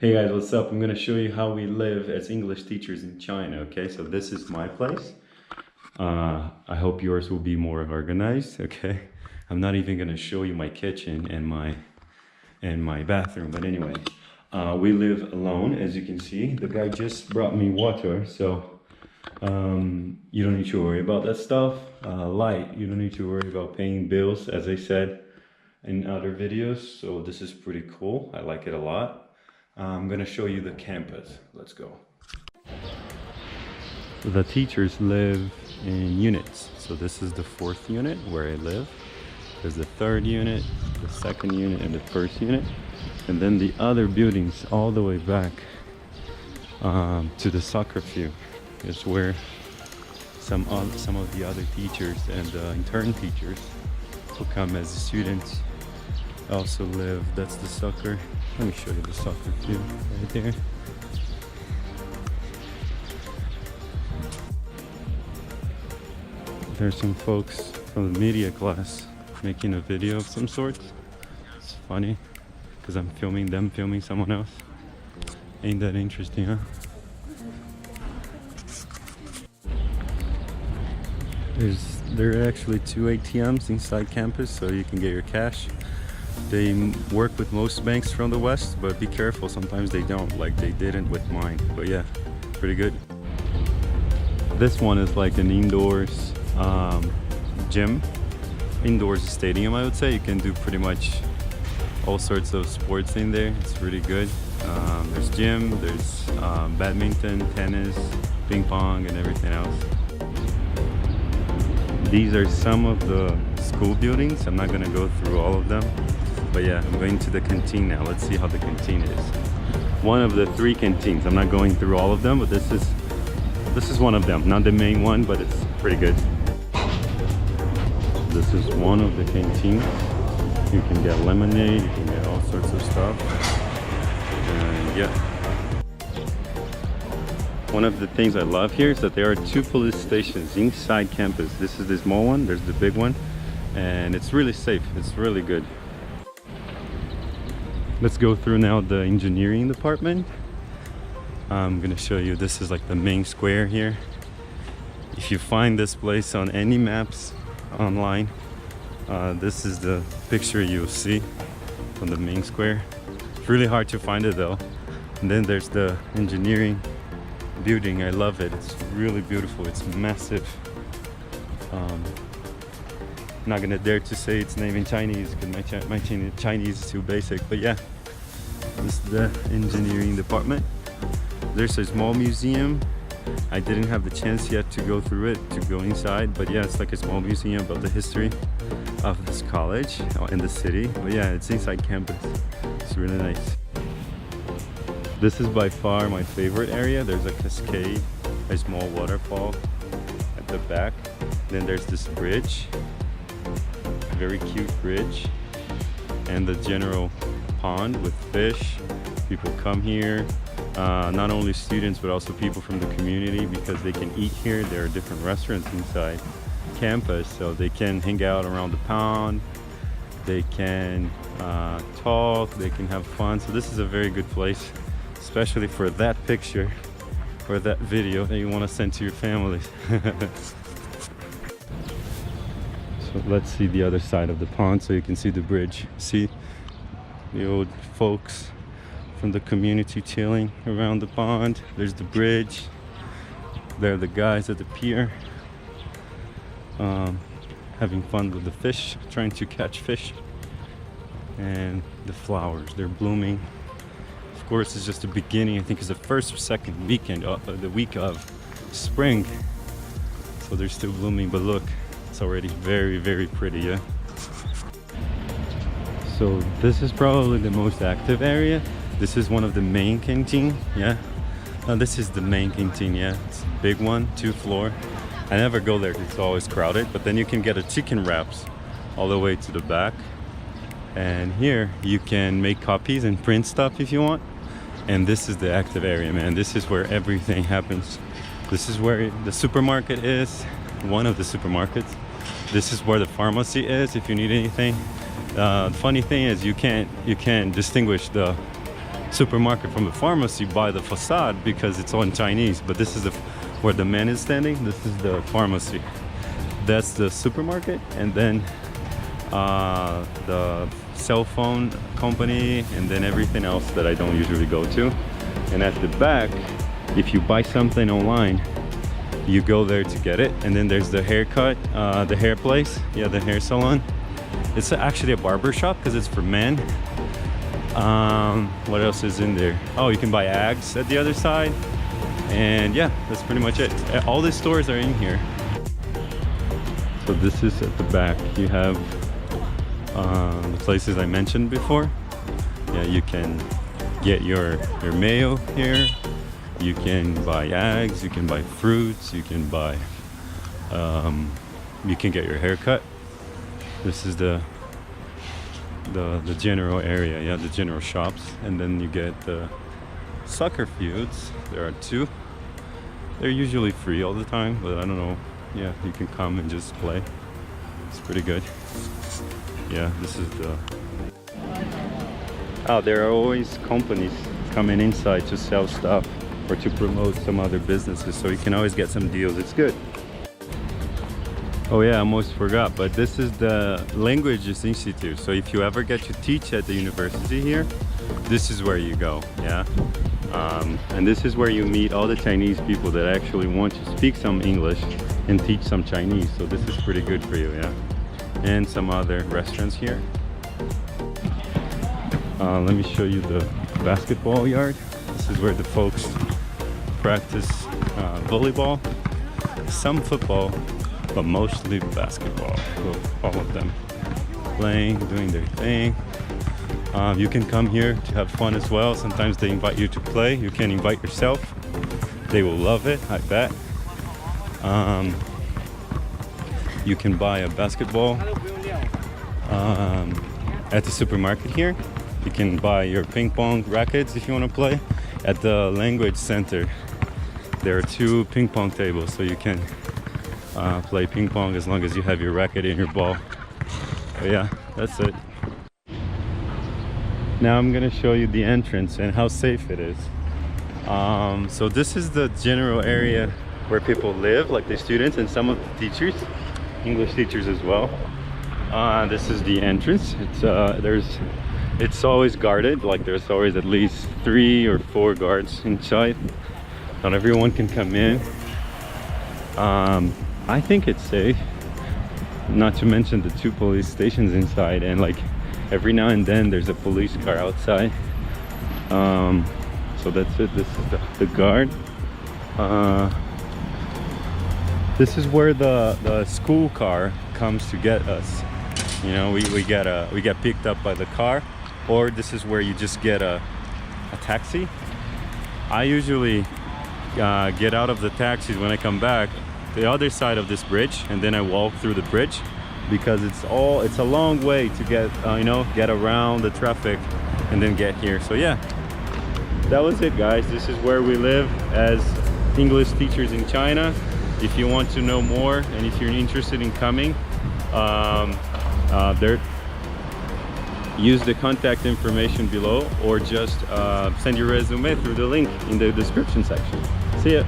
Hey guys, what's up? I'm gonna show you how we live as English teachers in China, okay? So this is my place. I hope yours will be more organized, okay? I'm not even gonna show you my kitchen and my bathroom, but anyway. We live alone, as you can see. The guy just brought me water, so you don't need to worry about that stuff. Light, you don't need to worry about paying bills, as I said in other videos. So this is pretty cool. I like it a lot. I'm gonna show you the campus. Let's go. The teachers live in units. So this is the 4th unit where I live. There's the 3rd unit, the 2nd unit, and the 1st unit. And then the other buildings all the way back to the soccer field is where some of the other teachers and intern teachers who come as students also live. That's the soccer. Let me show you the soccer field right there. There's some folks from the media class making a video of some sort. It's funny because I'm filming them filming someone else. Ain't that interesting, huh? There are actually 2 ATMs inside campus, so you can get your cash. They work with most banks from the West, but be careful, sometimes they don't, like they didn't with mine. But yeah, pretty good. This one is like an indoors gym, indoors stadium, I would say. You can do pretty much all sorts of sports in there. It's really good. There's gym, there's badminton, tennis, ping pong, and everything else. These are some of the school buildings. I'm not gonna go through all of them. But yeah, I'm going to the canteen now. Let's see how the canteen is. One of the 3 canteens. I'm not going through all of them, but this is one of them. Not the main one, but it's pretty good. This is one of the canteens. You can get lemonade, you can get all sorts of stuff. And yeah. One of the things I love here is that there are 2 police stations inside campus. This is the small one, there's the big one. And it's really safe, it's really good. Let's go through now the engineering department. I'm gonna show you, this is like the main square here. If you find this place on any maps online, this is the picture you'll see from the main square. It's really hard to find it though. And then there's the engineering building. I love it, it's really beautiful, it's massive. I'm not gonna dare to say its name in Chinese because my Chinese is too basic, but yeah, this is the engineering department. There's a small museum. I didn't have the chance yet to go through it, to go inside, but yeah, it's like a small museum about the history of this college in the city. But yeah, it's inside campus. It's really nice. This is by far my favorite area. There's a cascade, a small waterfall at the back. Then there's this bridge. Very cute bridge, and the general pond with fish. People come here, not only students but also people from the community, because they can eat here. There are different restaurants inside campus, so they can hang out around the pond, they can talk, they can have fun. So this is a very good place, especially for that picture or that video that you want to send to your families. So let's see the other side of the pond so you can see the bridge. See the old folks from the community chilling around the pond. There's the bridge. There are the guys at the pier having fun with the fish, trying to catch fish. And the flowers, they're blooming. Of course, it's just the beginning. I think it's the 1st or 2nd weekend of the week of spring. So they're still blooming, but look, it's already very, very pretty, yeah? So this is probably the most active area. This is one of the main canteen, yeah? Now this is the main canteen, yeah? It's a big one, 2-floor. I never go there, it's always crowded, but then you can get a chicken wraps all the way to the back. And here you can make copies and print stuff if you want. And this is the active area, man. This is where everything happens. This is where the supermarket is, one of the supermarkets. This is where the pharmacy is if you need anything. The funny thing is you can't distinguish the supermarket from the pharmacy by the facade because it's all in Chinese. But this is where the man is standing. This is the pharmacy. That's the supermarket, and then the cell phone company, and then everything else that I don't usually go to. And at the back, if you buy something online, you go there to get it. And then there's the haircut, the hair place, yeah, the hair salon. It's actually a barber shop because it's for men. What else is in there? Oh, you can buy Ags at the other side. And yeah, that's pretty much it. All the stores are in here. So this is at the back. You have the places I mentioned before. Yeah, you can get your mayo here. You can buy eggs, you can buy fruits, you can buy you can get your hair cut. This is the general area, yeah, the general shops. And then you get the soccer fields. There are two. They're usually free all the time, but I don't know. Yeah, you can come and just play. It's pretty good. Yeah, this is the... Oh, there are always companies coming inside to sell stuff or to promote some other businesses, so you can always get some deals. It's good. Oh yeah, I almost forgot, but this is the Languages Institute. So if you ever get to teach at the university here, this is where you go, yeah? And this is where you meet all the Chinese people that actually want to speak some English and teach some Chinese. So this is pretty good for you, yeah? And some other restaurants here. Let me show you the basketball yard. This is where the folks practice volleyball, some football, but mostly basketball. So all of them playing, doing their thing. You can come here to have fun as well. Sometimes they invite you to play. You can invite yourself. They will love it, I bet. You can buy a basketball at the supermarket here. You can buy your ping pong rackets if you want to play. At the language center, there are 2 ping pong tables, so you can play ping pong as long as you have your racket and your ball. But yeah, that's it. Now I'm gonna show you the entrance and how safe it is. So this is the general area where people live, like the students and some of the teachers, English teachers as well. This is the entrance. It's always guarded, like there's always at least 3 or 4 guards inside. Not everyone can come in. I think it's safe, not to mention the 2 police stations inside, and like every now and then there's a police car outside. So that's it. This is the guard. This is where the school car comes to get us. You know, we get picked up by the car, or this is where you just get a taxi. I usually get out of the taxis when I come back the other side of this bridge, and then I walk through the bridge because it's a long way to get you know, get around the traffic and then get here. So yeah, that was it, guys. This is where we live as English teachers in China. If you want to know more and if you're interested in coming, use the contact information below, or just send your resume through the link in the description section. See ya.